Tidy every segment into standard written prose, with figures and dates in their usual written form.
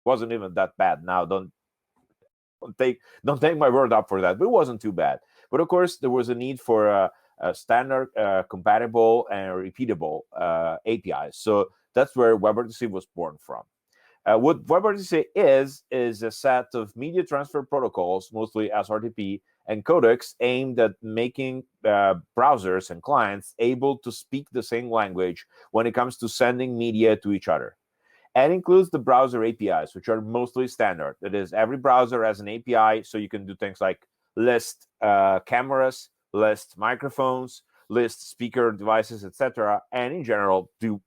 wasn't even that bad. Now, don't take my word up for that, but it wasn't too bad. But of course, there was a need for a standard, compatible, and repeatable APIs. So that's where Webrtc was born from. What Webrtc is a set of media transfer protocols, mostly SRTP and codecs, aimed at making browsers and clients able to speak the same language when it comes to sending media to each other. And includes the browser APIs, which are mostly standard. That is, every browser has an API, so you can do things like list cameras, list microphones, list speaker devices, etc., and in general, do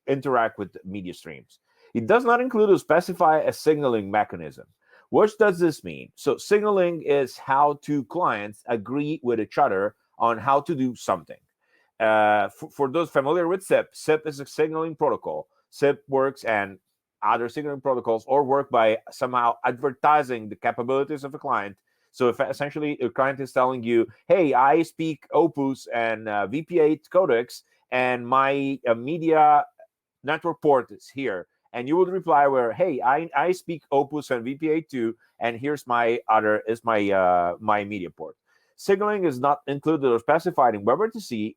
interact with media streams. It does not include or specify a signaling mechanism. What does this mean? So signaling is how two clients agree with each other on how to do something. For those familiar with SIP, SIP is a signaling protocol. SIP works, and other signaling protocols or work by somehow advertising the capabilities of a client. So if essentially a client is telling you, hey, I speak Opus and VP8 codecs, and my media network port is here, and you would reply where, hey, I speak Opus and VP8 too, and here's my my media port. Signaling is not included or specified in Webrtc,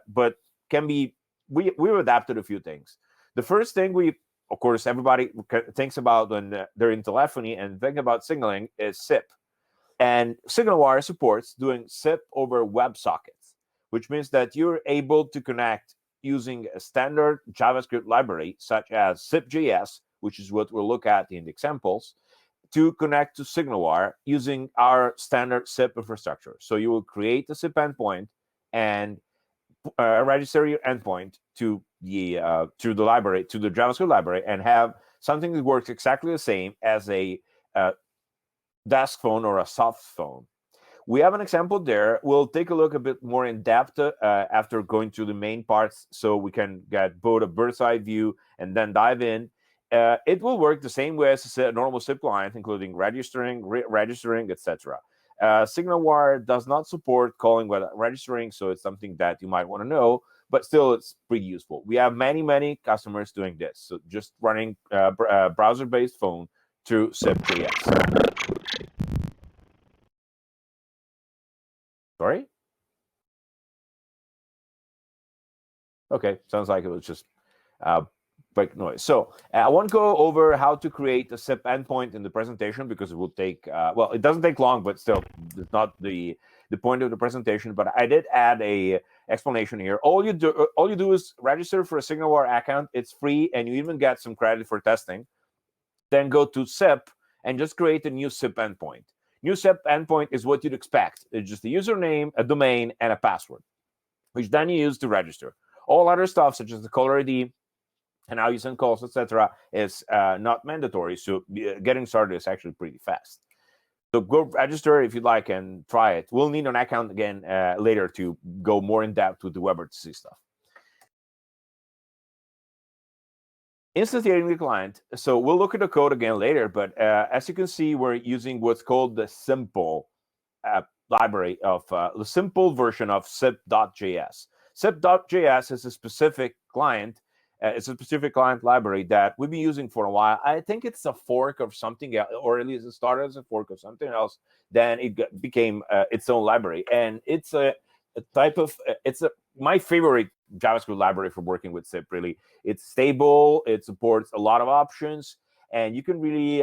but can be, we've adapted a few things. The first thing of course, everybody thinks about when they're in telephony and think about signaling is SIP. And SignalWire supports doing SIP over WebSockets, which means that you're able to connect using a standard JavaScript library, such as SIP.js, which is what we'll look at in the examples, to connect to SignalWire using our standard SIP infrastructure. So you will create a SIP endpoint and register your endpoint to the library, to the JavaScript library, and have something that works exactly the same as a desk phone or a soft phone. We have an example there. We'll take a look a bit more in depth after going through the main parts, so we can get both a bird's eye view and then dive in. It will work the same way as a normal SIP client, including registering, re-registering, etc. SignalWire does not support calling without registering, so it's something that you might want to know, but still it's pretty useful. We have many customers doing this, so just running browser-based phone through SIP.js. Sorry? Okay, sounds like it was just break noise. So I won't go over how to create a SIP endpoint in the presentation because it will take, well, it doesn't take long, but still, it's not the point of the presentation. But I did add a explanation here. All you do is register for a SignalWire account. It's free, and you even get some credit for testing. Then go to SIP and just create a new SIP endpoint. New SIP endpoint is what you'd expect. It's just a username, a domain, and a password, which then you use to register. All other stuff, such as the caller ID and how you send calls, etc., is not mandatory. So getting started is actually pretty fast. So go register if you'd like and try it. We'll need an account again later to go more in depth with the Webrtc stuff. Instantiating the client. So we'll look at the code again later, but as you can see, we're using what's called the simple library of the simple version of SIP.js. SIP.js is a specific client. It's a specific client library that we've been using for a while. I think it's a fork of something else, or at least it started as a fork of something else. Then it became its own library, and it's a type of my favorite JavaScript library for working with SIP. Really, it's stable. It supports a lot of options, and you can really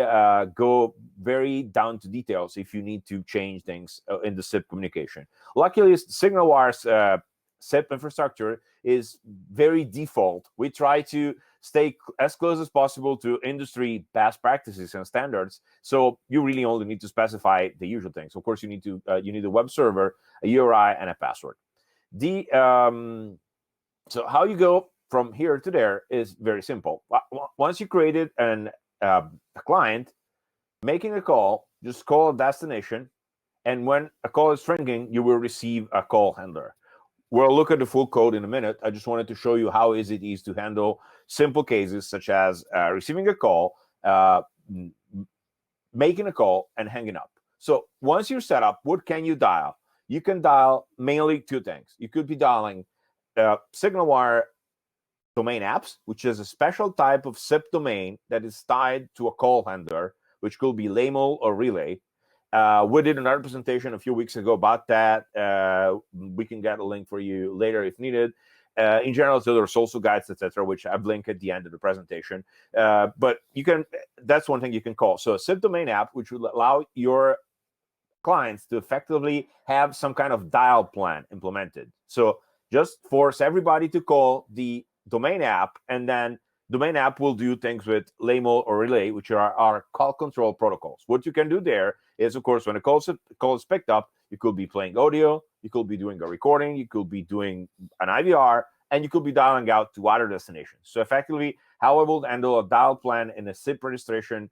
go very down to details if you need to change things in the SIP communication. Luckily, SignalWire's SIP infrastructure is very default. We try to stay as close as possible to industry best practices and standards. So you really only need to specify the usual things. Of course, you need a web server, a URI, and a password. So how you go from here to there is very simple. Once you created a client, making a call, just call a destination, and when a call is ringing, you will receive a call handler. We'll look at the full code in a minute. I just wanted to show you how easy it is to handle simple cases such as receiving a call, making a call, and hanging up. So once you're set up, what can you dial? You can dial mainly two things. You could be dialing SignalWire domain apps, which is a special type of SIP domain that is tied to a call handler, which could be Lamel or Relay. We did another presentation a few weeks ago about that. We can get a link for you later if needed. In general, so there's also guides, etc., which I link at the end of the presentation. But you can, that's one thing you can call. So a SIP domain app, which will allow your clients to effectively have some kind of dial plan implemented. So just force everybody to call the domain app, and then domain app will do things with Lamel or Relay, which are our call control protocols. What you can do there is, of course, when a call is picked up, you could be playing audio, you could be doing a recording, you could be doing an IVR, and you could be dialing out to other destinations. So effectively, how I will handle a dial plan in a SIP registration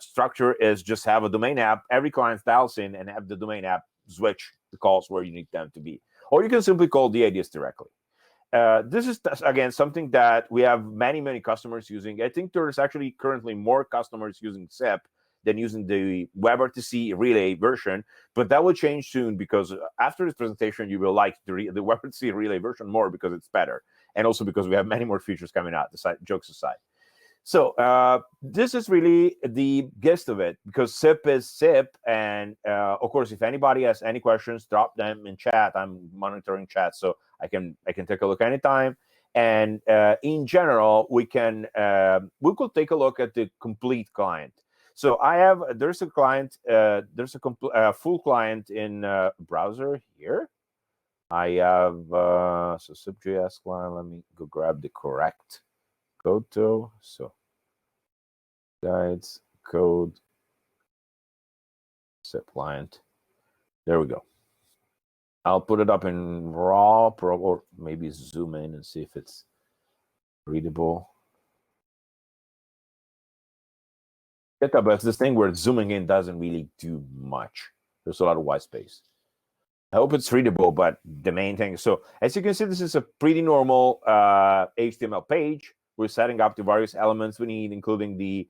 structure is just have a domain app, every client dials in, and have the domain app switch the calls where you need them to be. Or you can simply call the IDs directly. This is, again, something that we have many customers using. I think there's actually currently more customers using SIP than using the Webrtc Relay version, but that will change soon, because after this presentation, you will like the Webrtc Relay version more because it's better, and also because we have many more features coming out, jokes aside. So this is really the gist of it, because SIP is SIP. And of course, if anybody has any questions, drop them in chat. I'm monitoring chat, so I can take a look anytime. And in general, we could take a look at the complete client. So there's a client, there's a full client in browser here. I have so SIP.js client. Let me go grab the correct code to. So guides, code, SIP client. There we go. I'll put it up in raw, or maybe zoom in and see if it's readable. But it's this thing where zooming in doesn't really do much. There's a lot of white space. I hope it's readable, but the main thing. So as you can see, this is a pretty normal HTML page. We're setting up the various elements we need, including the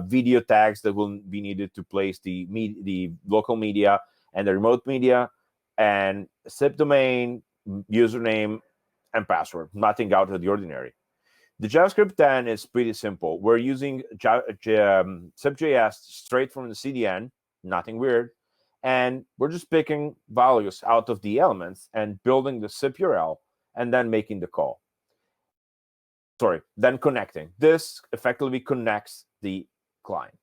video tags that will be needed to place the local media and the remote media, and SIP domain, username, and password. Nothing out of the ordinary. The JavaScript then is pretty simple. We're using SIP.js straight from the CDN, nothing weird. And we're just picking values out of the elements and building the SIP URL and then making the call. Then connecting. This effectively connects the client.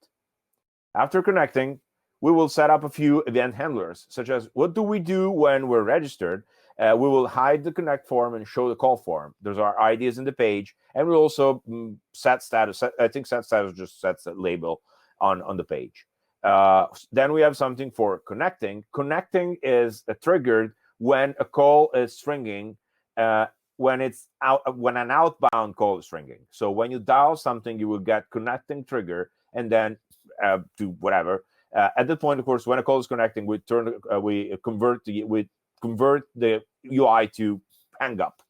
After connecting, we will set up a few event handlers, such as what do we do when we're registered? We will hide the connect form and show the call form. There's our IDs in the page. And we also set status. I think set status just sets a label on the page. Then we have something for connecting. Connecting is triggered when a call is ringing, when an outbound call is ringing. So when you dial something, you will get connecting trigger, and then do whatever. At that point, of course, when a call is connecting, we convert the UI to hang up.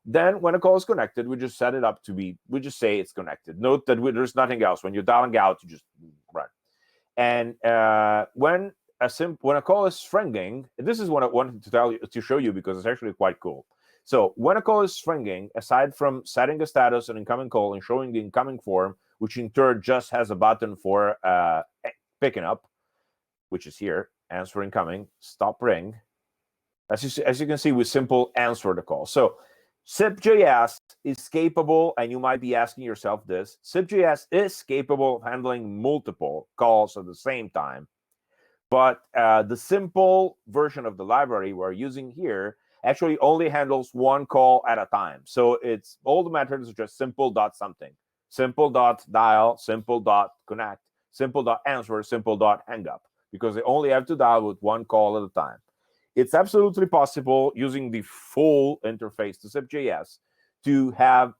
Then when a call is connected, we just set it up to be. We just say it's connected. Note that there's nothing else. When you're dialing out, you just run. And when a call is ringing, this is what I wanted to show you, because it's actually quite cool. So when a call is ringing, aside from setting a status, an incoming call, and showing the incoming form, which in turn just has a button for picking up, which is here, answer incoming, stop ring. As you can see, we simple answer the call. So SIP.js is capable, and you might be asking yourself this, SIP.js is capable of handling multiple calls at the same time. But the simple version of the library we're using here actually only handles one call at a time. So it's all the methods are just simple.something, simple.dial, simple.connect, simple.answer, simple.hangup, because they only have to dial with one call at a time. It's absolutely possible using the full interface to SIP.js to have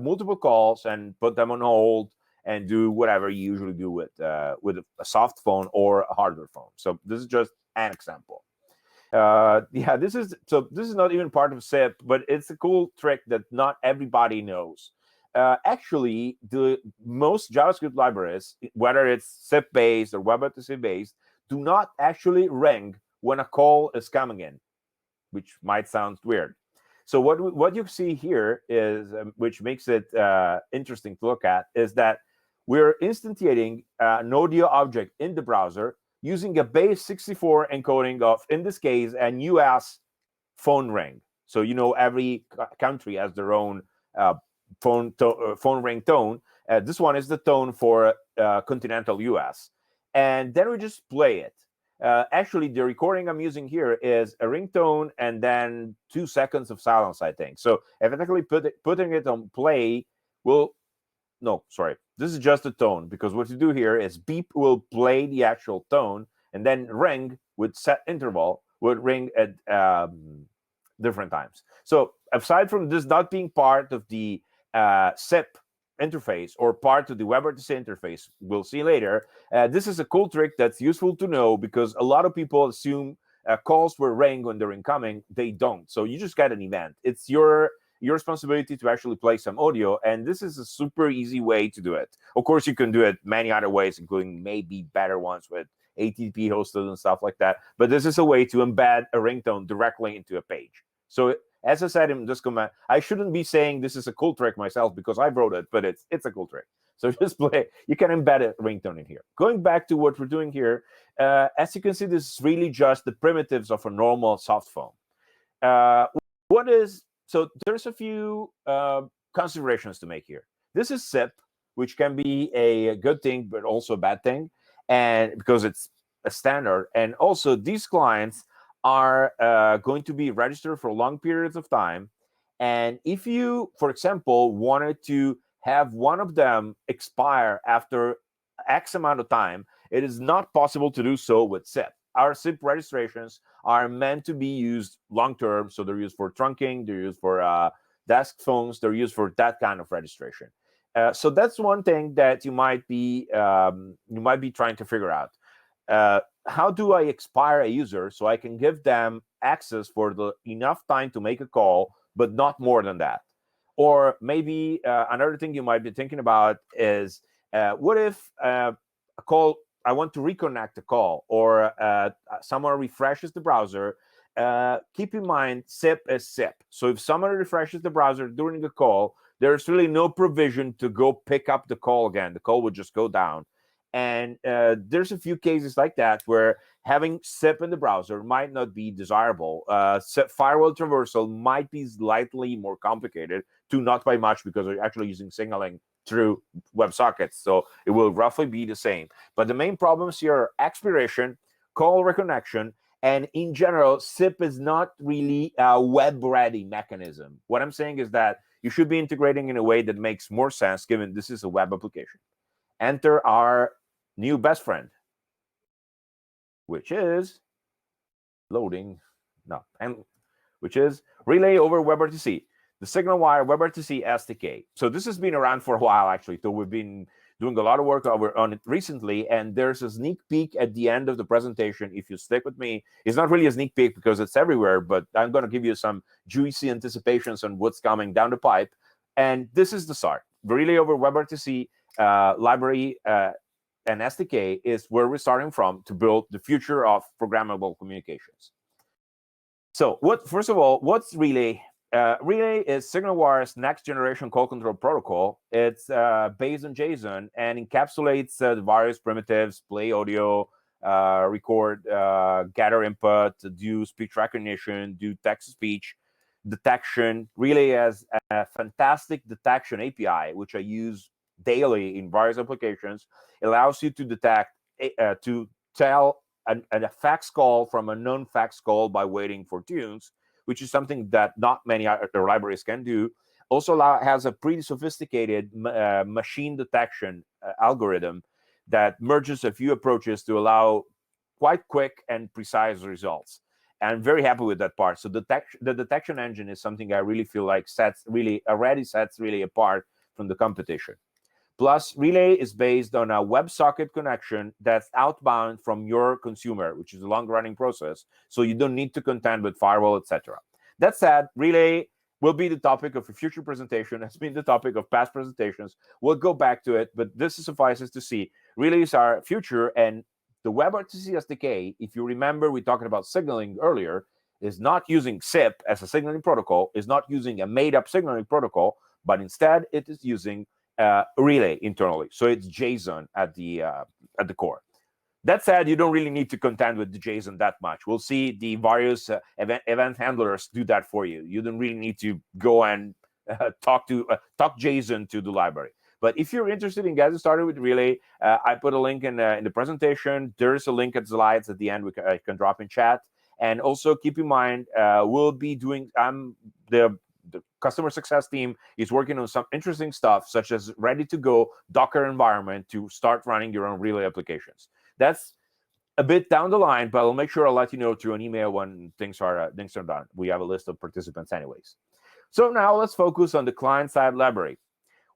multiple calls and put them on hold and do whatever you usually do with a soft phone or a hardware phone. So this is just an example. This is not even part of SIP, but it's a cool trick that not everybody knows. Actually, the most JavaScript libraries, whether it's SIP-based or Webrtc-based, do not actually ring when a call is coming in, which might sound weird. So what you see here is, which makes it interesting to look at, is that we're instantiating an audio object in the browser using a base 64 encoding of, in this case, an US phone ring. So every country has their own phone ring tone. This one is the tone for continental US, and then we just play it. Actually, the recording I'm using here is a ringtone and then 2 seconds of silence, I think. So effectively putting it on play will, no, sorry, this is just a tone, because what you do here is beep will play the actual tone, and then ring with set interval would ring at different times. So aside from this not being part of the SIP interface or part of the Webrtc interface, we'll see later, this is a cool trick that's useful to know, because a lot of people assume calls will ring when they're incoming. They don't. So you just get an event. It's your responsibility to actually play some audio, and this is a super easy way to do it. Of course, you can do it many other ways, including maybe better ones with ATP hosted and stuff like that, but this is a way to embed a ringtone directly into a page. So as I said in this command, I shouldn't be saying this is a cool trick myself because I wrote it, but it's a cool trick. So just play, you can embed a ringtone in here. Going back to what we're doing here, as you can see, this is really just the primitives of a normal soft phone. So there's a few considerations to make here. This is SIP, which can be a good thing, but also a bad thing, and because it's a standard. And also, these clients are going to be registered for long periods of time. And if you, for example, wanted to have one of them expire after X amount of time, it is not possible to do so with SIP. Our SIP registrations are meant to be used long-term, so they're used for trunking, they're used for desk phones, they're used for that kind of registration. So that's one thing that you might be trying to figure out. How do I expire a user so I can give them access for enough time to make a call, but not more than that? Or maybe another thing you might be thinking about is, what if a call, I want to reconnect a call, or someone refreshes the browser? Keep in mind, SIP is SIP. So if someone refreshes the browser during a call, there's really no provision to go pick up the call again. The call would just go down. And there's a few cases like that where having SIP in the browser might not be desirable. Firewall traversal might be slightly more complicated, to not by much, because they're actually using signaling through WebSockets. So it will roughly be the same. But the main problems here are expiration, call reconnection, and in general, SIP is not really a web-ready mechanism. What I'm saying is that you should be integrating in a way that makes more sense, given this is a web application. Enter our new best friend, which is loading, no, and which is Relay over Webrtc, the SignalWire Webrtc Sdk. So this has been around for a while, actually. So we've been doing a lot of work on it recently, and there's a sneak peek at the end of the presentation. If you stick with me, it's not really a sneak peek because it's everywhere, but I'm going to give you some juicy anticipations on what's coming down the pipe. And this is the start. Relay over Webrtc library and SDK is where we're starting from to build the future of programmable communications. So first of all, what's Relay? Relay is SignalWire's next generation call control protocol. It's based on JSON and encapsulates the various primitives: play audio, record, gather input, do speech recognition, do text-to-speech detection. Relay has a fantastic detection API, which I use daily in various applications. It allows you to detect, to tell a fax call from a non-fax call by waiting for tunes, which is something that not many other libraries can do. Also has a pretty sophisticated machine detection algorithm that merges a few approaches to allow quite quick and precise results. And I'm very happy with that part. So the detection engine is something I really feel like already sets apart from the competition. Plus, Relay is based on a WebSocket connection that's outbound from your consumer, which is a long-running process, so you don't need to contend with firewall, etc. That said, Relay will be the topic of a future presentation. It's been the topic of past presentations. We'll go back to it, but this suffices to see. Relay is our future, and the Webrtc SDK, if you remember, we talked about signaling earlier. is not using SIP as a signaling protocol, is not using a made-up signaling protocol, but instead it is using relay internally. So it's JSON at the core. That said, you don't really need to contend with the JSON that much. We'll see the various event handlers do that for you. You don't really need to go and talk JSON to the library. But if you're interested in getting started with Relay, I put a link in the presentation. There's a link at slides at the end. I can drop in chat. And also keep in mind, we'll be doing, the customer success team is working on some interesting stuff, such as ready-to-go Docker environment to start running your own Relay applications. That's a bit down the line, but I'll make sure I'll let you know through an email when things are done. We have a list of participants anyways. So now let's focus on the client-side library.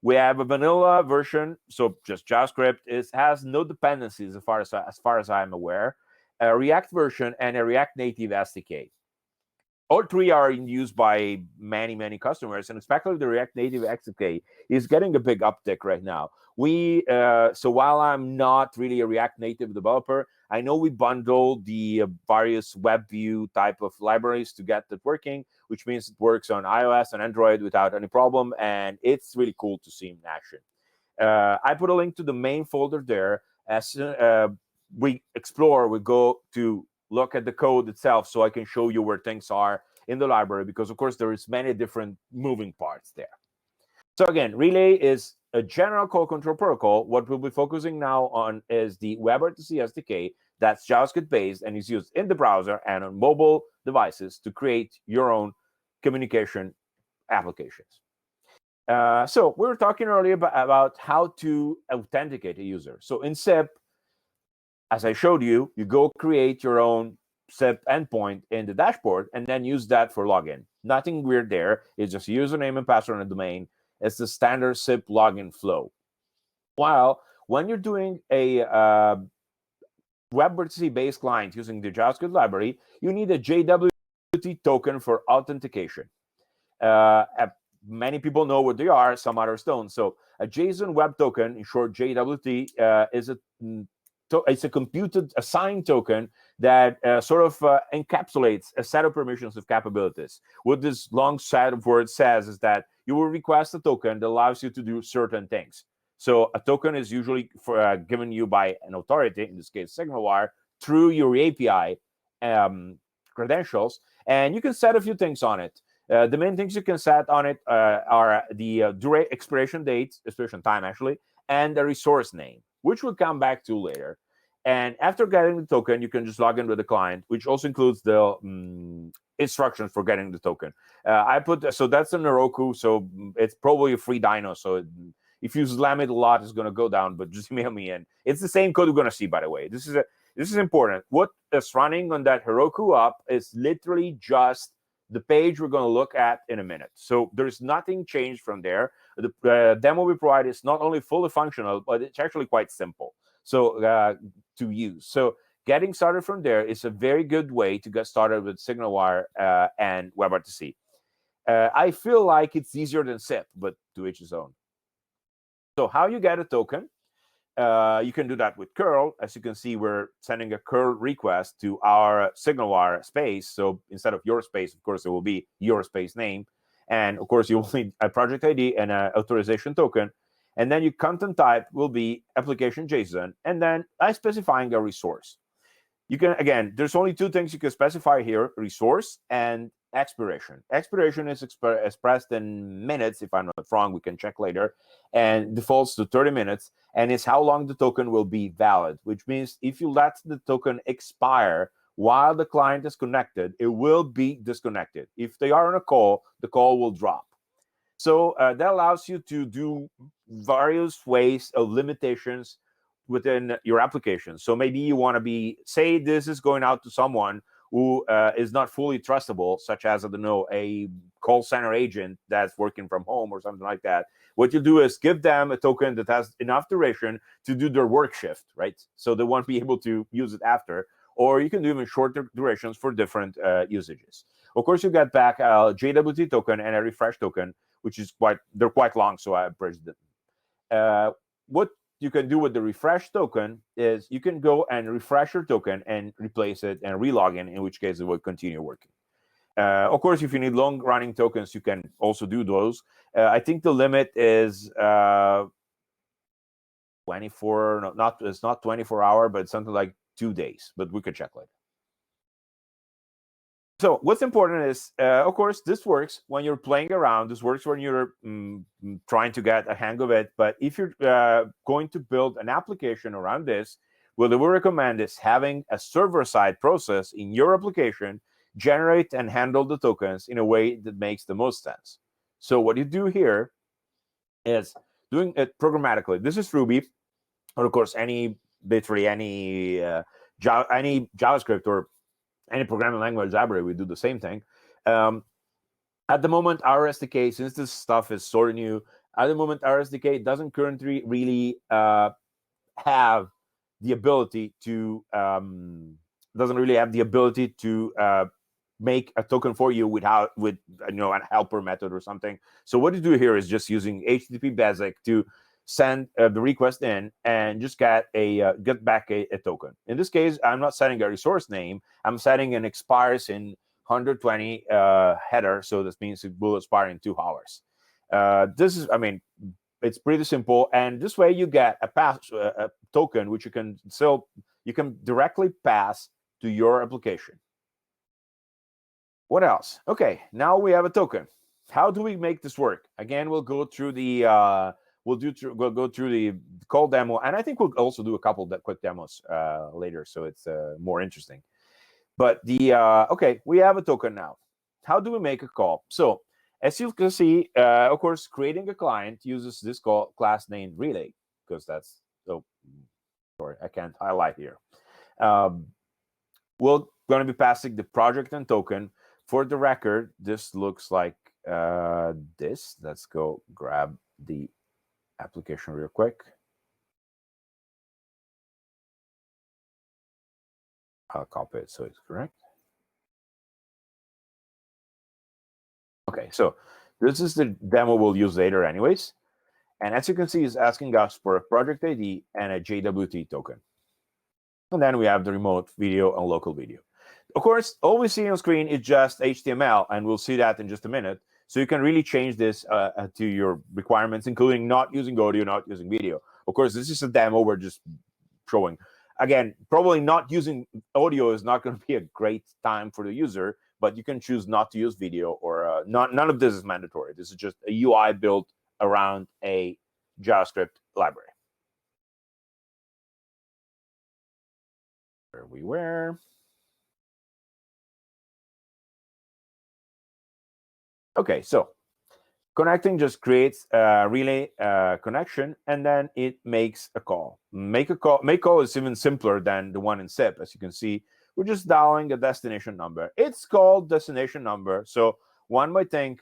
We have a vanilla version, so just JavaScript. It has no dependencies as far as I'm aware, a React version, and a React Native SDK. All three are in use by many customers, and especially the React Native SDK is getting a big uptick right now. So while I'm not really a React Native developer, I know we bundle the various WebView type of libraries to get that working, which means it works on iOS and Android without any problem, and it's really cool to see in action. I put a link to the main folder there. As we go to look at the code itself so I can show you where things are in the library, because of course there is many different moving parts there. So again, Relay is a general call control protocol. What we'll be focusing now on is the Webrtc Sdk that's JavaScript based and is used in the browser and on mobile devices to create your own communication applications. So we were talking earlier about how to authenticate a user. So in SIP, as I showed you, you go create your own SIP endpoint in the dashboard and then use that for login. Nothing weird there. It's just a username and password and a domain. It's the standard SIP login flow. While when you're doing a Webrtc-based client using the JavaScript library, you need a Jwpt token for authentication. Many people know what they are, some others don't. So a JSON Web Token, in short Jwt, it's a computed assigned token that sort of encapsulates a set of permissions of capabilities. What this long set of words says is that you will request a token that allows you to do certain things. So a token is usually given you by an authority, in this case SignalWire, through your API credentials, and you can set a few things on it. The main things you can set on it are the expiration date, expiration time actually, and the resource name, which we'll come back to later. And after getting the token, you can just log in with the client, which also includes the instructions for getting the token. So that's a Heroku, so it's probably a free dyno. So if you slam it a lot, it's going to go down, but just email me in. It's the same code we're going to see, by the way. This is important. What is running on that Heroku up is literally just the page we're going to look at in a minute. So there's nothing changed from there. The demo we provide is not only fully functional, but it's actually quite simple to use. So getting started from there is a very good way to get started with SignalWire and Webrtc. I feel like it's easier than SIP, but to each his own. So how you get a token? You can do that with curl. As you can see, we're sending a curl request to our SignalWire space. So instead of your space, of course, it will be your space name. And of course, you will need a project ID and an authorization token. And then your content type will be application JSON. And then I'm specifying a resource. You can, again, there's only two things you can specify here, resource and expiration. Expiration is expressed in minutes, if I'm not wrong, we can check later, and defaults to 30 minutes, and it's how long the token will be valid, which means if you let the token expire while the client is connected, it will be disconnected. If they are on a call, the call will drop. So that allows you to do various ways of limitations within your application. So maybe you want to say this is going out to someone who is not fully trustable, such as, I don't know, a call center agent that's working from home or something like that. What you do is give them a token that has enough duration to do their work shift, right? So they won't be able to use it after. Or you can do even shorter durations for different usages. Of course, you get back a Jwt token and a refresh token, which is they're quite long, so I abridged them. What you can do with the refresh token is you can go and refresh your token and replace it and relog in which case it will continue working. Of course, if you need long-running tokens, you can also do those. I think the limit is 24. No, it's not 24-hour, but it's something like 2 days. But we could check later. So what's important is, of course, this works when you're playing around. This works when you're trying to get a hang of it. But if you're going to build an application around this, what we recommend is having a server-side process in your application generate and handle the tokens in a way that makes the most sense. So what you do here is doing it programmatically. This is Ruby, or of course, literally any JavaScript or any programming language library, we do the same thing. At the moment, our SDK, since this stuff is sort of new, at the moment, our SDK doesn't currently really have the ability to make a token for you with a helper method or something. So what you do here is just using HTTP basic to send the request in and just get back a token. In this case, I'm not setting a resource name. I'm setting an expires in 120 header. So this means it will expire in 2 hours. It's pretty simple. And this way you get a token, which you can directly pass to your application. What else? Okay, now we have a token. How do we make this work? Again, we'll go through the we'll go through the call demo, and I think we'll also do a couple of quick demos later, so it's more interesting. But okay, we have a token now. How do we make a call? So as you can see, of course, creating a client uses this class named relay, because that's sorry, I can't highlight here. We're going to be passing the project and token. For the record, this looks like this. Let's go grab the application real quick. I'll copy it so it's correct. Okay, so this is the demo we'll use later anyways. And as you can see, it's asking us for a project ID and a Jwpt token. And then we have the remote video and local video. Of course, all we see on screen is just HTML, and we'll see that in just a minute. So you can really change this to your requirements, including not using audio, not using video. Of course, this is a demo we're just showing. Again, probably not using audio is not going to be a great time for the user, but you can choose not to use video, or none of this is mandatory. This is just a UI built around a JavaScript library. Where we were. Okay, so connecting just creates a relay connection, and then it makes a call. Make call is even simpler than the one in SIP. As you can see, we're just dialing a destination number. It's called destination number. So one might think,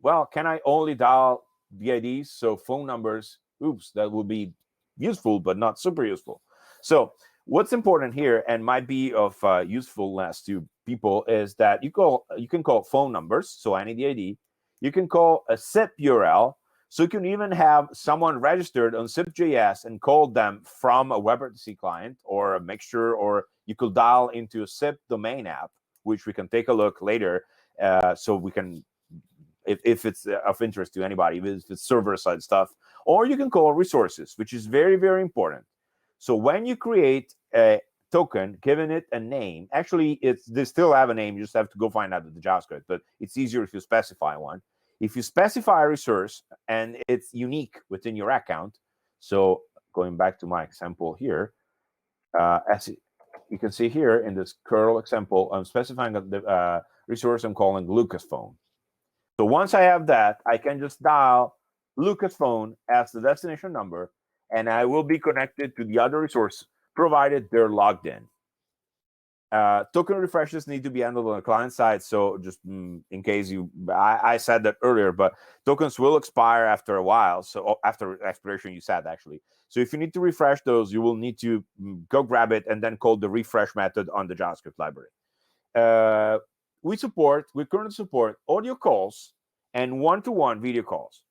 well, can I only dial the IDs? So phone numbers, oops, that would be useful, but not super useful. So what's important here, and might be of usefulness to people, is that you can call phone numbers, so any ID. You can call a SIP URL, so you can even have someone registered on SIP.js and call them from a Webrtc client or a mixture, or you could dial into a SIP domain app, which we can take a look later. So we can, if it's of interest to anybody, if it's server-side stuff. Or you can call resources, which is very, very important. So when you create a token, giving it a name, actually, they still have a name. You just have to go find out the JavaScript, but it's easier if you specify one. If you specify a resource and it's unique within your account, so going back to my example here, as you can see here in this curl example, I'm specifying the resource I'm calling Lucas phone. So once I have that, I can just dial Lucas phone as the destination number, and I will be connected to the other resource, provided they're logged in. Token refreshes need to be handled on the client side. So just in case I said that earlier, but tokens will expire after a while. So after expiration, you said actually. So if you need to refresh those, you will need to go grab it and then call the refresh method on the JavaScript library. We currently support audio calls and one-to-one video calls.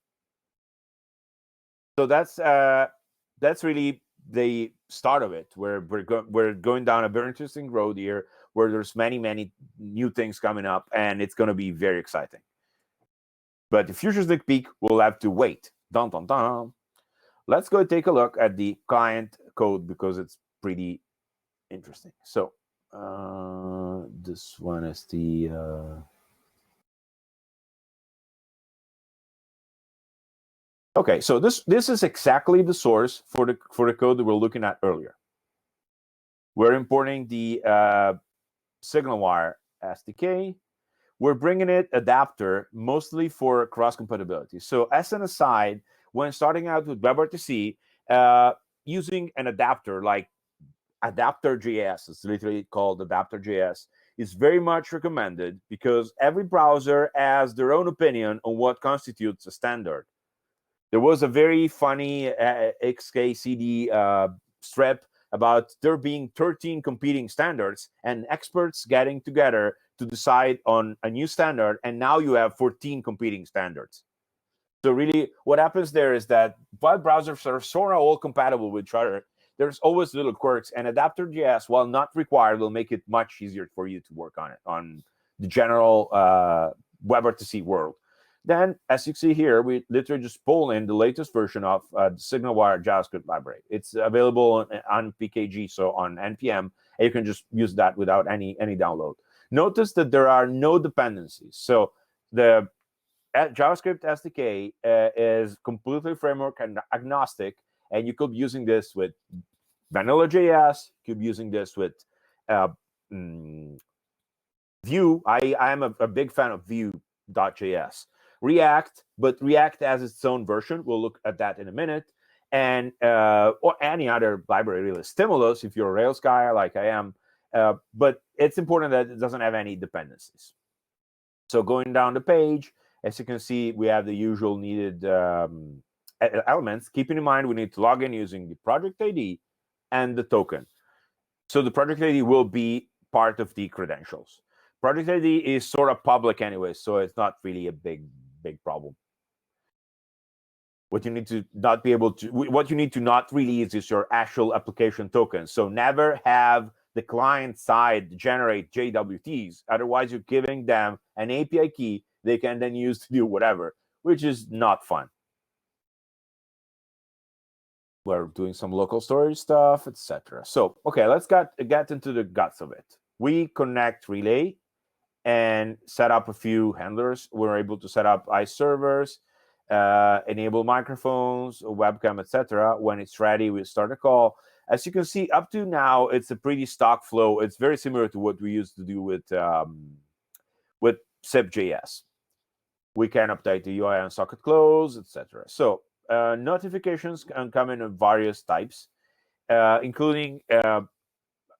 So that's really the start of it, where we're going down a very interesting road here. where there's many new things coming up, and it's going to be very exciting. But the future sneak peek will have to wait. Dun, dun, dun. Let's go take a look at the client code because it's pretty interesting. So this one is the okay. So this is exactly the source for the code that we're looking at earlier. We're importing the SignalWire SDK. We're bringing it adapter mostly for cross compatibility. So as an aside, when starting out with Webrtc, using an adapter like Adapter.js, it's literally called Adapter.js, is very much recommended because every browser has their own opinion on what constitutes a standard. There was a very funny XKCD strip about there being 13 competing standards and experts getting together to decide on a new standard, and now you have 14 competing standards. So really, what happens there is that while browsers are sort of all compatible with each other, there's always little quirks, and Adapter.js, while not required, will make it much easier for you to work on it on the general Webrtc world. Then, as you see here, we literally just pull in the latest version of the SignalWire JavaScript library. It's available on PKG, so on NPM, and you can just use that without any download. Notice that there are no dependencies. So the JavaScript SDK is completely framework and agnostic, and you could be using this with vanilla.js. You could be using this with Vue. I am a big fan of Vue.js. React, but React has its own version. We'll look at that in a minute. And or any other library, really. Stimulus, if you're a Rails guy like I am. But it's important that it doesn't have any dependencies. So going down the page, as you can see, we have the usual needed elements. Keeping in mind, we need to log in using the project ID and the token. So the project ID will be part of the credentials. Project ID is sort of public anyway, so it's not really a big problem. What you need to not be able to, what you need to not release is your actual application token. So never have the client side generate JWTs. Otherwise, you're giving them an API key they can then use to do whatever, which is not fun. We're doing some local storage stuff, etc. So, okay, let's get into the guts of it. We connect Relay and set up a few handlers. We're able to set up ICE servers, enable microphones, a webcam, etc. When it's ready, we start a call. As you can see, up to now, it's a pretty stock flow. It's very similar to what we used to do with SIP.js. We can update the UI on socket close, etc. So notifications can come in various types, including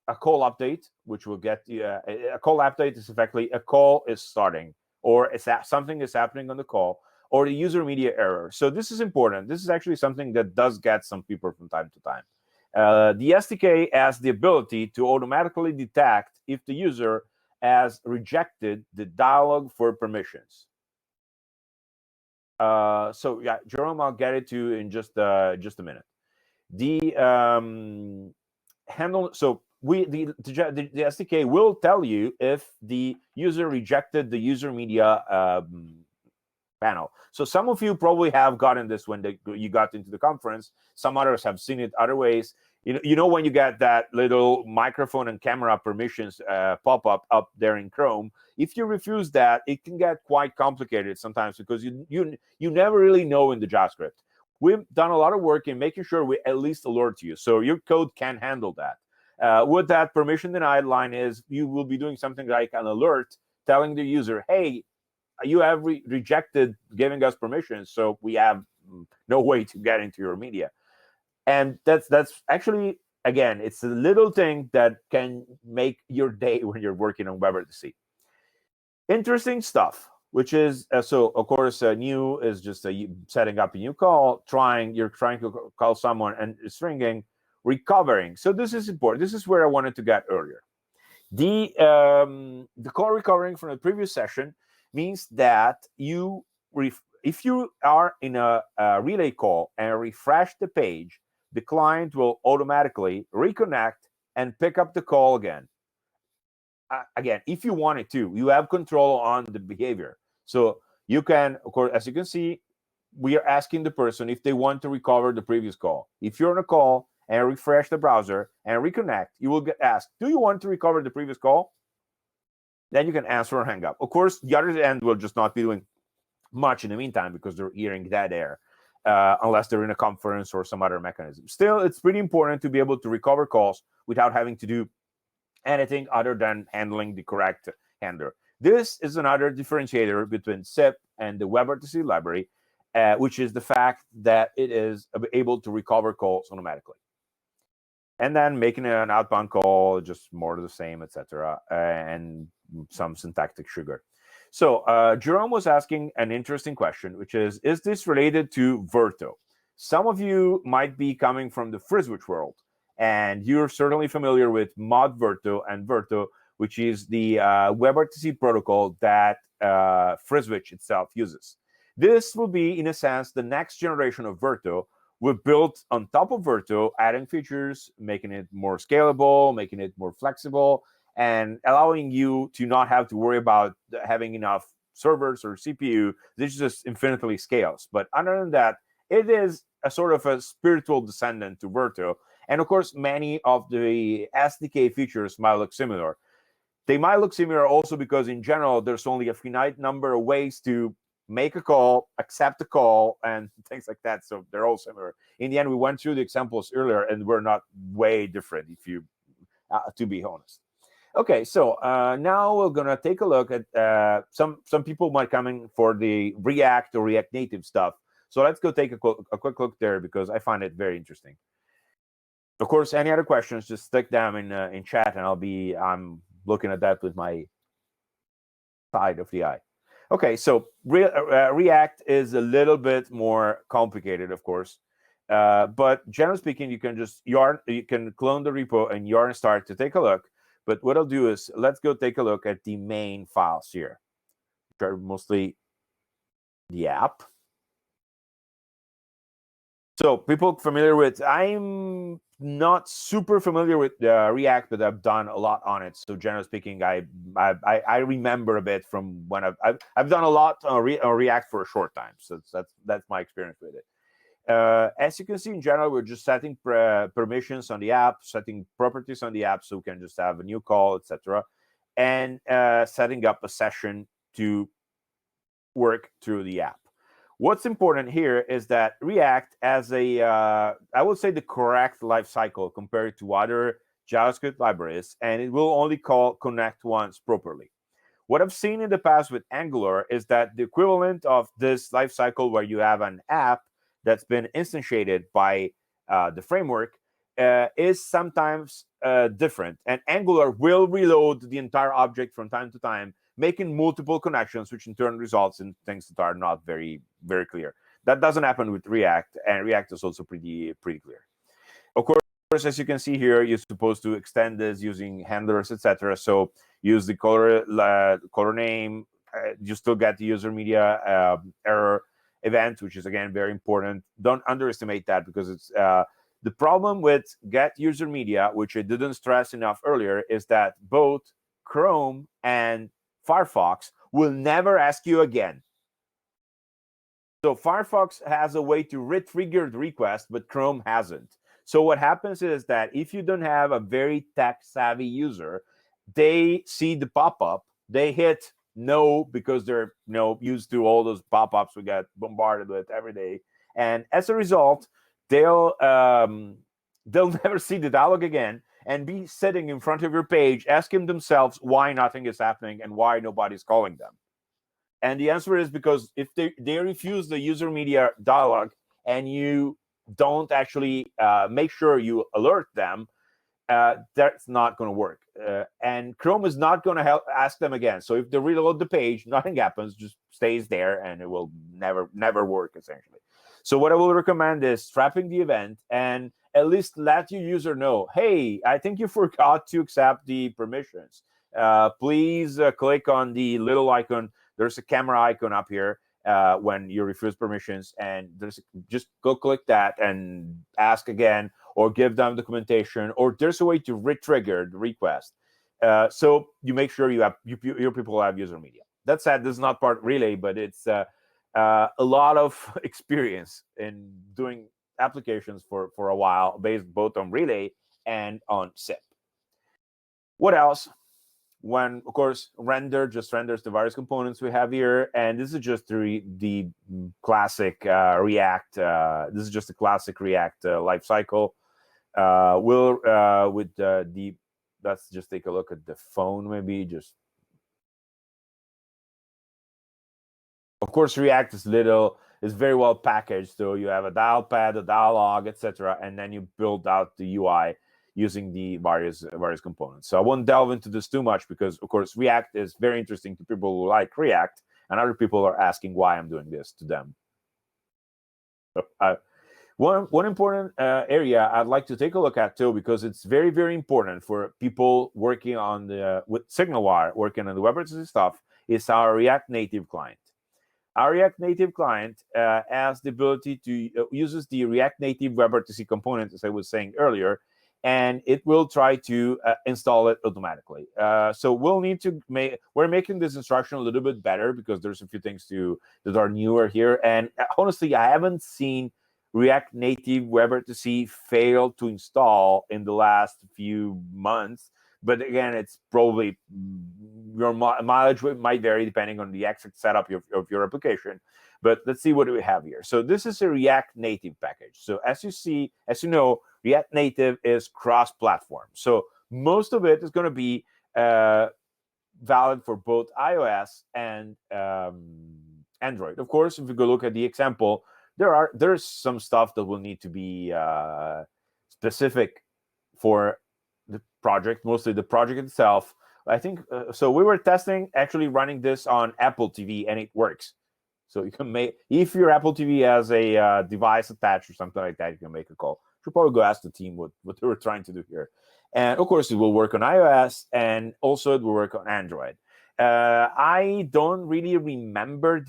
a call update, which will get a call update is effectively a call is starting, or something is happening on the call, or the user media error. So this is important. This is actually something that does get some people from time to time. The SDK has the ability to automatically detect if the user has rejected the dialog for permissions. So yeah, Jerome, I'll get it to you in just a minute. The handle. So the SDK will tell you if the user rejected the user media panel. So some of you probably have gotten this when you got into the conference. Some others have seen it other ways. You know when you get that little microphone and camera permissions pop up there in Chrome. If you refuse that, it can get quite complicated sometimes because you never really know in the JavaScript. We've done a lot of work in making sure we at least alert you, so your code can handle that. What that permission denied line is, you will be doing something like an alert telling the user, hey, you have rejected giving us permissions, so we have no way to get into your media. And that's actually, again, it's a little thing that can make your day when you're working on Webrtc. Interesting stuff, which is, so of course, new is just setting up a new call, you're trying to call someone and it's ringing, recovering. So this is important. This is where I wanted to get earlier. The call recovering from the previous session means that if you are in a relay call and refresh the page, the client will automatically reconnect and pick up the call again. again, if you wanted to, you have control on the behavior. So you can, of course, as you can see, we are asking the person if they want to recover the previous call. If you're on a call and refresh the browser and reconnect, you will get asked, do you want to recover the previous call? Then you can answer or hang up. Of course, the other end will just not be doing much in the meantime because they're hearing dead air, unless they're in a conference or some other mechanism. Still, it's pretty important to be able to recover calls without having to do anything other than handling the correct handler. This is another differentiator between SIP and the Webrtc library, which is the fact that it is able to recover calls automatically. And then making an outbound call, just more of the same, etc., and some syntactic sugar. So Jerome was asking an interesting question, which is this related to Verto? Some of you might be coming from the Frizzwich world, and you're certainly familiar with Mod Verto and Verto, which is the Webrtc protocol that Frizzwich itself uses. This will be, in a sense, the next generation of Verto. We've built on top of Verto, adding features, making it more scalable, making it more flexible, and allowing you to not have to worry about having enough servers or CPU. This just infinitely scales. But other than that, it is a sort of a spiritual descendant to Verto. And of course, many of the SDK features might look similar. They might look similar also because in general, there's only a finite number of ways to make a call, accept a call, and things like that. So they're all similar. In the end, we went through the examples earlier, and we're not way different, if you, to be honest. Okay, so now we're gonna take a look at some people might come in for the React or React Native stuff. So let's go take a quick look there because I find it very interesting. Of course, any other questions, just stick them in chat, and I'm looking at that with my side of the eye. Okay, so React is a little bit more complicated, of course, but generally speaking, you can just you can clone the repo and yarn start to take a look. But what I'll do is let's go take a look at the main files here, which are mostly the app. So people familiar with, I'm not super familiar with React, but I've done a lot on it. So generally speaking, I remember a bit from when I've done a lot on React for a short time. So that's my experience with it. As you can see, in general, we're just setting permissions on the app, setting properties on the app, so we can just have a new call, etc., and setting up a session to work through the app. What's important here is that React has I would say, the correct lifecycle compared to other JavaScript libraries, and it will only connect once properly. What I've seen in the past with Angular is that the equivalent of this lifecycle, where you have an app that's been instantiated by the framework, is sometimes different. And Angular will reload the entire object from time to time, making multiple connections, which in turn results in things that are not very, very clear. That doesn't happen with React, and React is also pretty clear. Of course, as you can see here, you're supposed to extend this using handlers, etc. So use the color name. You still get the user media error event, which is, again, very important. Don't underestimate that, because it's the problem with get user media, which I didn't stress enough earlier, is that both Chrome and Firefox will never ask you again. So Firefox has a way to re-trigger the request, but Chrome hasn't. So what happens is that if you don't have a very tech-savvy user, they see the pop-up, they hit no, because they're used to all those pop-ups we get bombarded with every day, and as a result, they'll never see the dialog again and be sitting in front of your page asking themselves why nothing is happening and why nobody's calling them. And the answer is because if they refuse the user media dialog and you don't actually make sure you alert them, that's not going to work. And Chrome is not going to ask them again. So if they reload the page, nothing happens, just stays there, and it will never work, essentially. So what I will recommend is trapping the event and at least let your user know, hey, I think you forgot to accept the permissions. Please click on the little icon. There's a camera icon up here when you refuse permissions, and just go click that and ask again, or give them documentation, or there's a way to re-trigger the request. So you make sure your people have user media. That said, this is not part Relay, but it's a lot of experience in doing applications for a while, based both on Relay and on SIP. What else? When, of course, render just renders the various components we have here, and this is just the classic React. This is just a classic React lifecycle. Let's just take a look at the phone, maybe. Of course, React is very well packaged. So you have a dial pad, a dialog, etc., and then you build out the UI using the various components. So I won't delve into this too much because, of course, React is very interesting to people who like React, and other people are asking why I'm doing this to them. One important area I'd like to take a look at too, because it's very, very important for people working on with SignalWire, working on the Webrtc stuff, is our React Native client. Our React Native client has the ability to uses the React Native Webrtc component, as I was saying earlier, and it will try to install it automatically. So we'll need to we're making this instruction a little bit better because there's a few things that are newer here. And honestly, I haven't seen React Native Webrtc fail to install in the last few months. But again, it's probably your mileage might vary depending on the exact setup of your application. But let's see what we have here. So this is a React Native package. So as you know, React Native is cross-platform. So most of it is going to be valid for both iOS and Android. Of course, if we go look at the example, there's some stuff that will need to be specific for the project, mostly the project itself. I think so. We were testing actually running this on Apple TV, and it works. So you can make, if your Apple TV has a device attached or something like that, you can make a call. Should probably go ask the team what they were trying to do here. And of course, it will work on iOS, and also it will work on Android. I don't really remember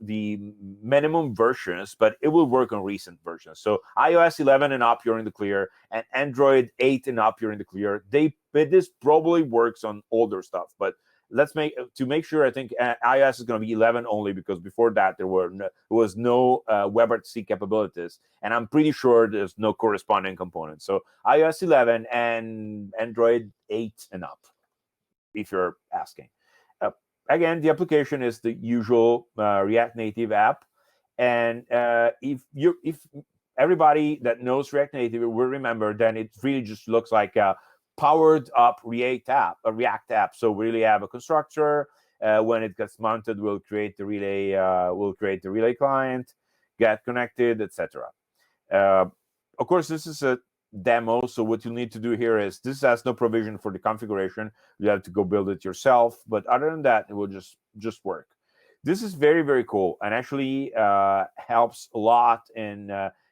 the minimum versions, but it will work on recent versions. So iOS 11 and up, you're in the clear, and Android 8 and up, you're in the clear. This probably works on older stuff, but let's make sure. I think iOS is going to be 11 only, because before that there was no Webrtc capabilities, and I'm pretty sure there's no corresponding components. So iOS 11 and Android 8 and up, if you're asking. Again, the application is the usual React Native app, and if everybody that knows React Native will remember, then it really just looks like a powered up React app. So we really have a constructor. When it gets mounted, we'll create the relay client, get connected, etc. Of course, this is a demo, so what you need to do here is, this has no provision for the configuration. You have to go build it yourself, but other than that, it will just work. This is very, very cool, and actually helps a lot in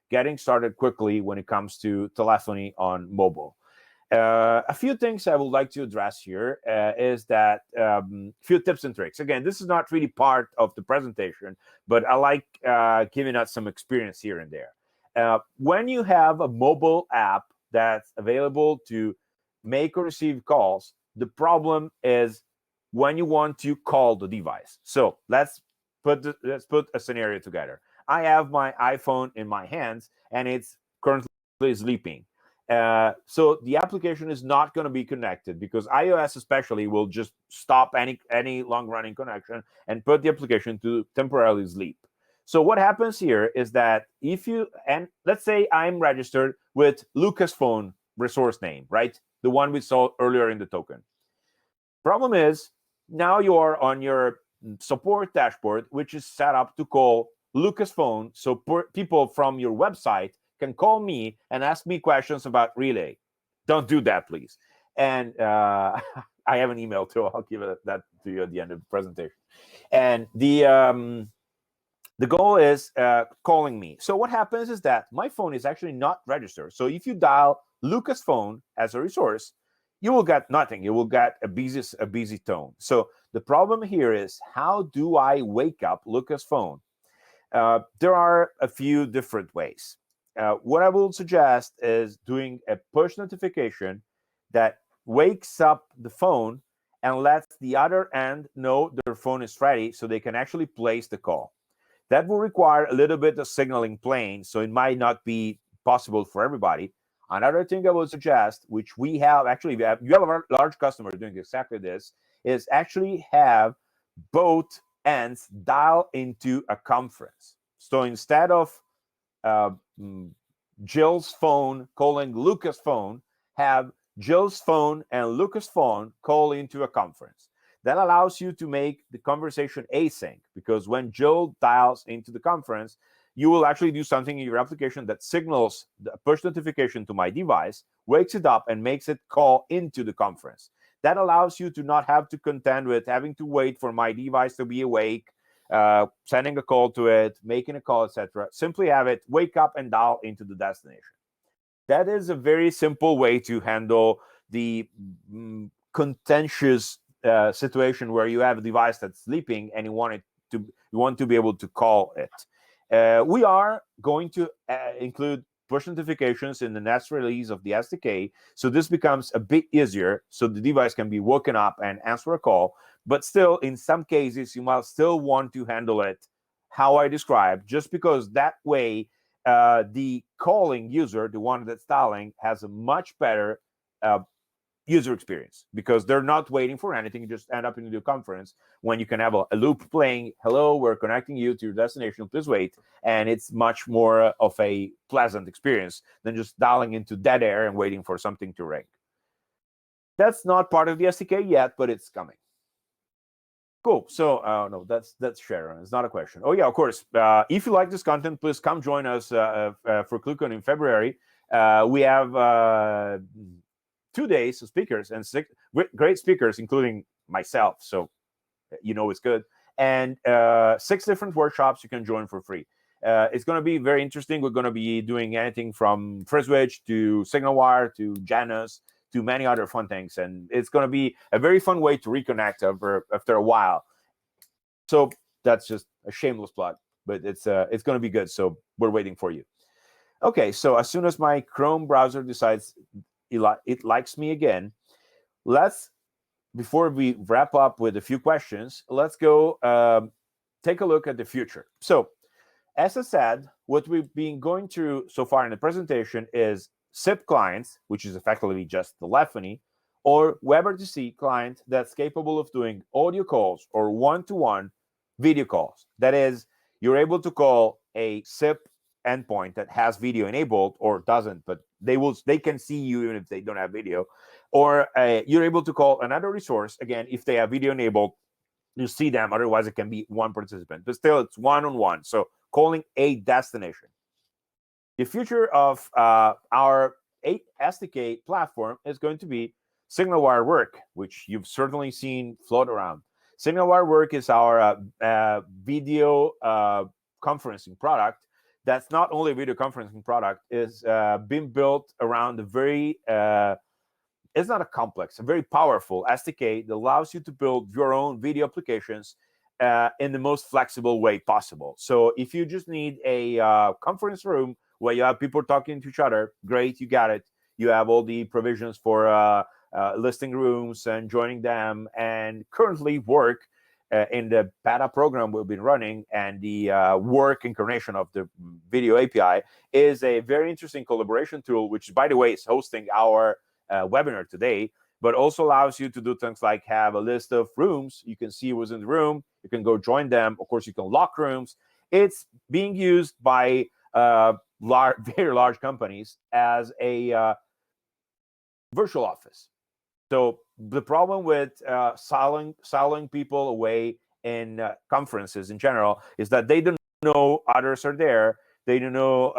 getting started quickly when it comes to telephony on mobile. A few things I would like to address here is that few tips and tricks. Again, this is not really part of the presentation, but I like giving us some experience here and there. When you have a mobile app that's available to make or receive calls, the problem is when you want to call the device. So let's put a scenario together. I have my iPhone in my hands, and it's currently sleeping. So the application is not going to be connected, because iOS especially will just stop any long-running connection and put the application to temporarily sleep. So what happens here is that let's say I'm registered with Lucas Phone resource name, right? The one we saw earlier in the token. Problem is, now you are on your support dashboard, which is set up to call Lucas Phone, so people from your website can call me and ask me questions about Relay. Don't do that, please. And I have an email too. I'll give that to you at the end of the presentation. And the goal is calling me. So what happens is that my phone is actually not registered. So if you dial Lucas Phone as a resource, you will get nothing. You will get a busy tone. So the problem here is, how do I wake up Lucas Phone? There are a few different ways. What I will suggest is doing a push notification that wakes up the phone and lets the other end know their phone is ready so they can actually place the call. That will require a little bit of signaling plane, so it might not be possible for everybody. Another thing I would suggest, which we have actually, you have a large customer doing exactly this, is actually have both ends dial into a conference. So instead of Jill's phone calling Lucas' phone, have Jill's phone and Lucas' phone call into a conference. That allows you to make the conversation async, because when Jill dials into the conference, you will actually do something in your application that signals the push notification to my device, wakes it up, and makes it call into the conference. That allows you to not have to contend with having to wait for my device to be awake, sending a call to it, making a call, etc. Simply have it wake up and dial into the destination. That is a very simple way to handle the contentious situation where you have a device that's sleeping and you want to be able to call it. We are going to include push notifications in the next release of the SDK, so this becomes a bit easier, so the device can be woken up and answer a call. But still, in some cases, you might still want to handle it how I described, just because that way the calling user, the one that's dialing, has a much better user experience, because they're not waiting for anything. You just end up in the conference when you can have a loop playing, hello, we're connecting you to your destination, please wait. And it's much more of a pleasant experience than just dialing into dead air and waiting for something to ring. That's not part of the SDK yet, but it's coming. Cool. So no, that's Sharon. It's not a question. Oh yeah, of course. If you like this content, please come join us for ClickOn in February. We have 2 days of speakers and 6 great speakers, including myself. So it's good. And 6 different workshops you can join for free. It's going to be very interesting. We're going to be doing anything from FreeSwitch to SignalWire to Janus to many other fun things. And it's going to be a very fun way to reconnect after a while. So that's just a shameless plug, but it's going to be good. So we're waiting for you. Okay, so as soon as my Chrome browser decides it likes me again, before we wrap up with a few questions, let's go take a look at the future. So as I said, what we've been going through so far in the presentation is SIP clients, which is effectively just telephony, or Webrtc client that's capable of doing audio calls or one-to-one video calls. That is, you're able to call a SIP endpoint that has video enabled or doesn't, but they can see you even if they don't have video. Or you're able to call another resource, again, if they have video enabled, you see them, otherwise it can be one participant, but still it's one-on-one. So calling a destination. The future of our 8 SDK platform is going to be SignalWire Work, which you've certainly seen float around. SignalWire Work is our video conferencing product. That's not only a video conferencing product, is being built around a very, it's not a complex, a very powerful SDK that allows you to build your own video applications in the most flexible way possible. So if you just need a conference room where you have people talking to each other, great, you got it. You have all the provisions for listing rooms and joining them, and currently work in the beta program we've been running, and the work incarnation of the video API is a very interesting collaboration tool, which, by the way, is hosting our webinar today, but also allows you to do things like have a list of rooms. You can see who's in the room. You can go join them. Of course, you can lock rooms. It's being used by very large companies as a virtual office. So the problem with selling people away in conferences in general is that they don't know others are there. They don't know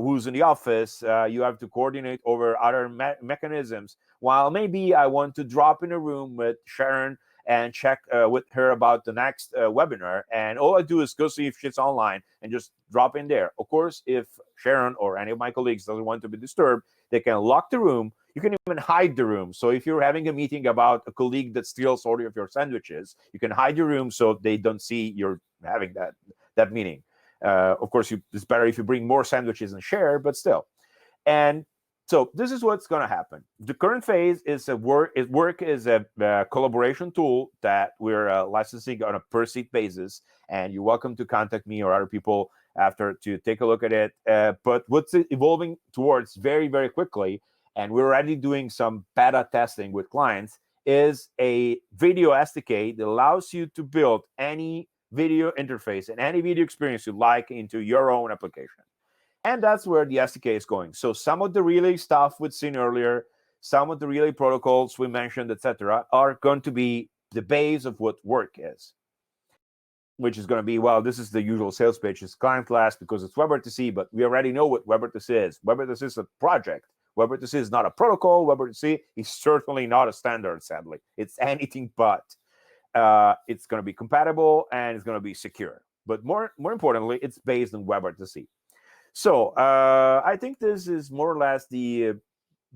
who's in the office. You have to coordinate over other mechanisms. While maybe I want to drop in a room with Sharon and check with her about the next webinar, and all I do is go see if she's online and just drop in there. Of course, if Sharon or any of my colleagues doesn't want to be disturbed, they can lock the room. You can even hide the room. So if you're having a meeting about a colleague that steals all of your sandwiches, you can hide your room so they don't see you're having that meeting. Of course, it's better if you bring more sandwiches and share, but still. And So this is what's going to happen. The current phase is Work is a collaboration tool that we're licensing on a per seat basis, and you're welcome to contact me or other people after to take a look at it. But what's evolving towards very, very quickly, and we're already doing some beta testing with clients, is a video SDK that allows you to build any video interface and any video experience you like into your own application. And that's where the SDK is going. So some of the relay stuff we've seen earlier, some of the relay protocols we mentioned, etc., are going to be the base of what work is, which is going to be, well, this is the usual sales pitch. It's client class because it's Webrtc, but we already know what Webrtc is. Webrtc is a project. Webrtc is not a protocol. Webrtc is certainly not a standard, sadly. It's anything but. It's going to be compatible and it's going to be secure. But more importantly, it's based on Webrtc. So I think this is more or less the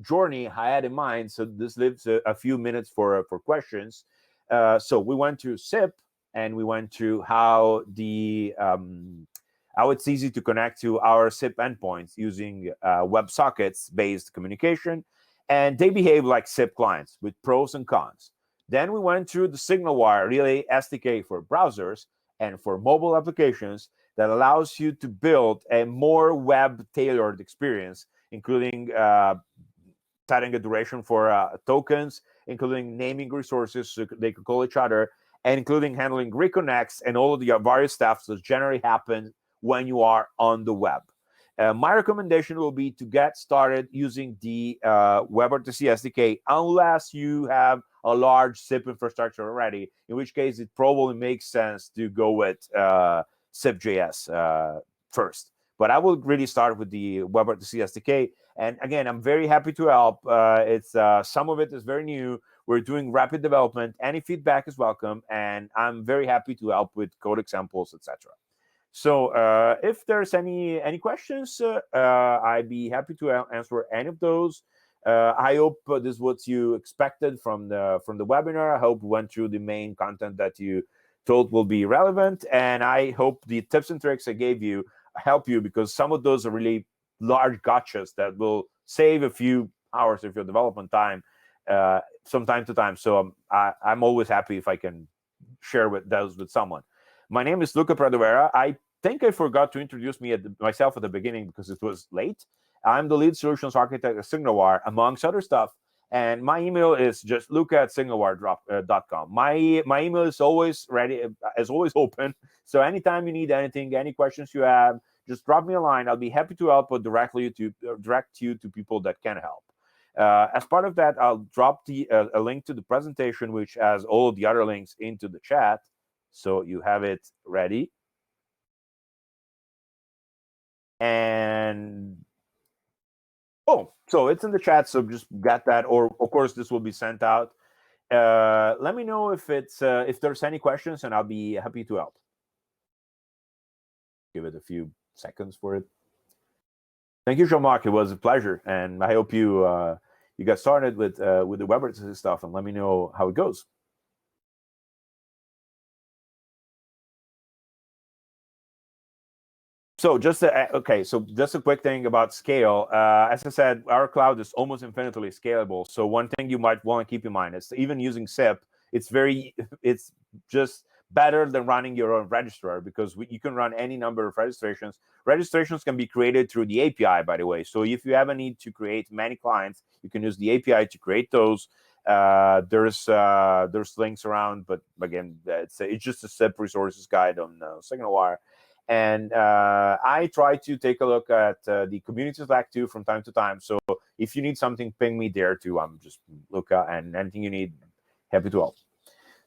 journey I had in mind. So this leaves a few minutes for questions. So we went to SIP, and we went to how it's easy to connect to our SIP endpoints using WebSockets-based communication, and they behave like SIP clients with pros and cons. Then we went through the SignalWire Relay SDK for browsers and for mobile applications that allows you to build a more web-tailored experience, including setting a duration for tokens, including naming resources so they could call each other, and including handling reconnects and all of the various stuff that generally happen when you are on the web. My recommendation will be to get started using the Webrtc SDK unless you have a large SIP infrastructure already, in which case it probably makes sense to go with SIP.js first. But I will really start with the Webrtc SDK. And again, I'm very happy to help. It's some of it is very new. We're doing rapid development. Any feedback is welcome, and I'm very happy to help with code examples, etc. So if there's any questions, I'd be happy to answer any of those. I hope this is what you expected from the webinar. I hope we went through the main content that you thought will be relevant, and I hope the tips and tricks I gave you help you, because some of those are really large gotchas that will save a few hours of your development time from time to time. So I'm always happy if I can share those with someone. My name is Luca Pradovera. I think I forgot to introduce myself at the beginning because it was late. I'm the lead solutions architect at SignalWire, amongst other stuff. And my email is just luca@signalwire.com. My email is always ready, is always open. So anytime you need anything, any questions you have, just drop me a line. I'll be happy to help or direct you to people that can help. As part of that, I'll drop a link to the presentation, which has all of the other links into the chat. So you have it ready. And so it's in the chat. So just get that, or of course this will be sent out. Let me know if there's any questions, and I'll be happy to help. Give it a few seconds for it. Thank you, Jean-Marc. It was a pleasure, and I hope you got started with the Webrtc stuff, and let me know how it goes. So just just a quick thing about scale. As I said, our cloud is almost infinitely scalable. So one thing you might want to keep in mind is even using SIP, it's just better than running your own registrar, because you can run any number of registrations. Registrations can be created through the API, by the way. So if you have a need to create many clients, you can use the API to create those. There's links around, but again, it's just a SIP resources guide on SignalWire. And I try to take a look at the community Slack too from time to time. So if you need something, ping me there too. I'm just Luca, and anything you need, happy to help.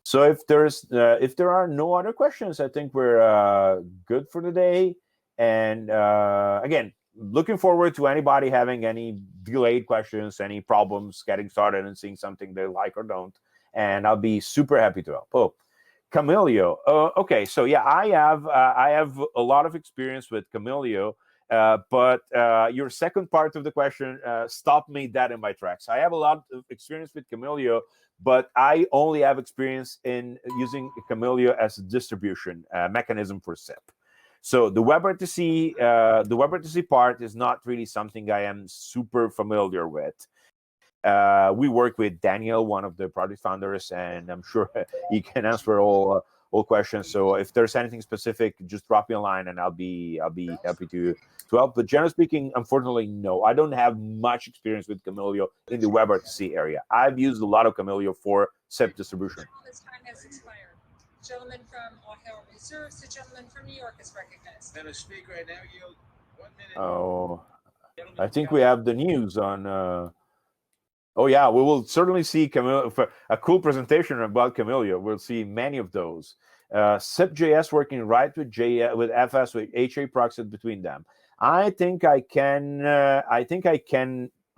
So if there are no other questions, I think we're good for the day. And again, looking forward to anybody having any delayed questions, any problems getting started and seeing something they like or don't. And I'll be super happy to help. Camilio. Okay, so yeah, I have a lot of experience with Camilio, but your second part of the question stopped me dead in my tracks. I have a lot of experience with Camilio, but I only have experience in using Camilio as a distribution mechanism for SIP. So the Webrtc, part is not really something I am super familiar with. We work with Daniel, one of the project founders, and I'm sure he can answer all questions. So if there's anything specific, just drop me a line, and I'll be happy to help. But generally speaking, unfortunately, no, I don't have much experience with Camellio in the Webrtc area. I've used a lot of Camellio for SIP distribution. This time has expired. Gentleman from Ohio reserves. The gentleman from New York is recognized. Gonna speak right now. You 1 minute. Oh, I think we have the news on. Oh yeah, we will certainly see a cool presentation about Camellio. We'll see many of those. SIP.js working right with FS with HA proxy between them. I think I can. I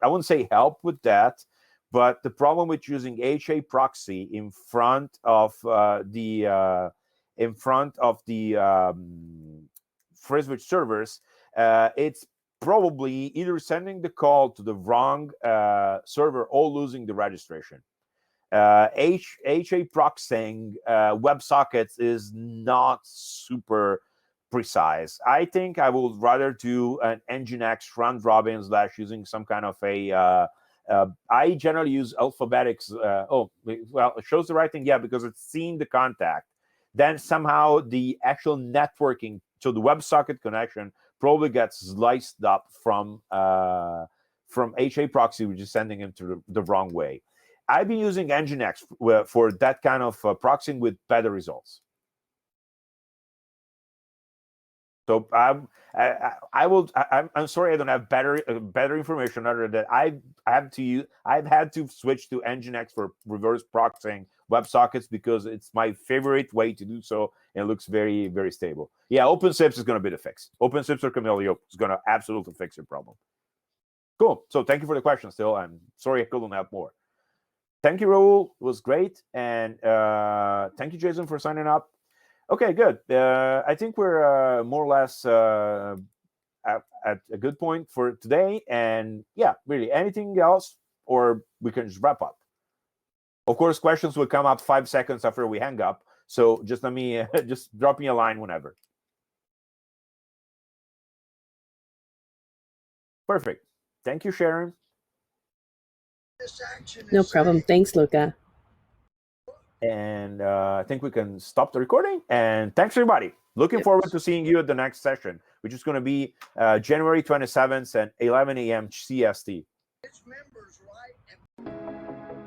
wouldn't say help with that, but the problem with using HA proxy in front of the FreeSwitch servers, it's probably either sending the call to the wrong server or losing the registration. HA proxying WebSockets is not super precise. I think I would rather do an Nginx round robin / using some kind of a. I generally use alphabetics. Well, it shows the right thing, yeah, because it's seeing the contact. Then somehow the actual networking, so the WebSocket connection probably gets sliced up from HA proxy, which is sending him to the wrong way. I've been using Nginx for that kind of proxying with better results. So I'm sorry I don't have better information other than I've had to switch to Nginx for reverse proxying WebSockets because it's my favorite way to do so, and it looks very, very stable. Yeah, OpenSIPs is going to be the fix. OpenSIPs or Camellio is going to absolutely fix your problem. Cool. So thank you for the question. Still, I'm sorry I couldn't have more. Thank you, Raul. It was great, and thank you, Jason, for signing up. Okay, good. I think we're more or less at a good point for today. And yeah, really, anything else, or we can just wrap up. Of course, questions will come up 5 seconds after we hang up. So just let me just drop me a line whenever. Perfect. Thank you, Sharon. No problem. Thanks, Luca. And I think we can stop the recording. And thanks, everybody. Looking forward to seeing you at the next session, which is going to be January 27th at 11 a.m. CST. It's members, right?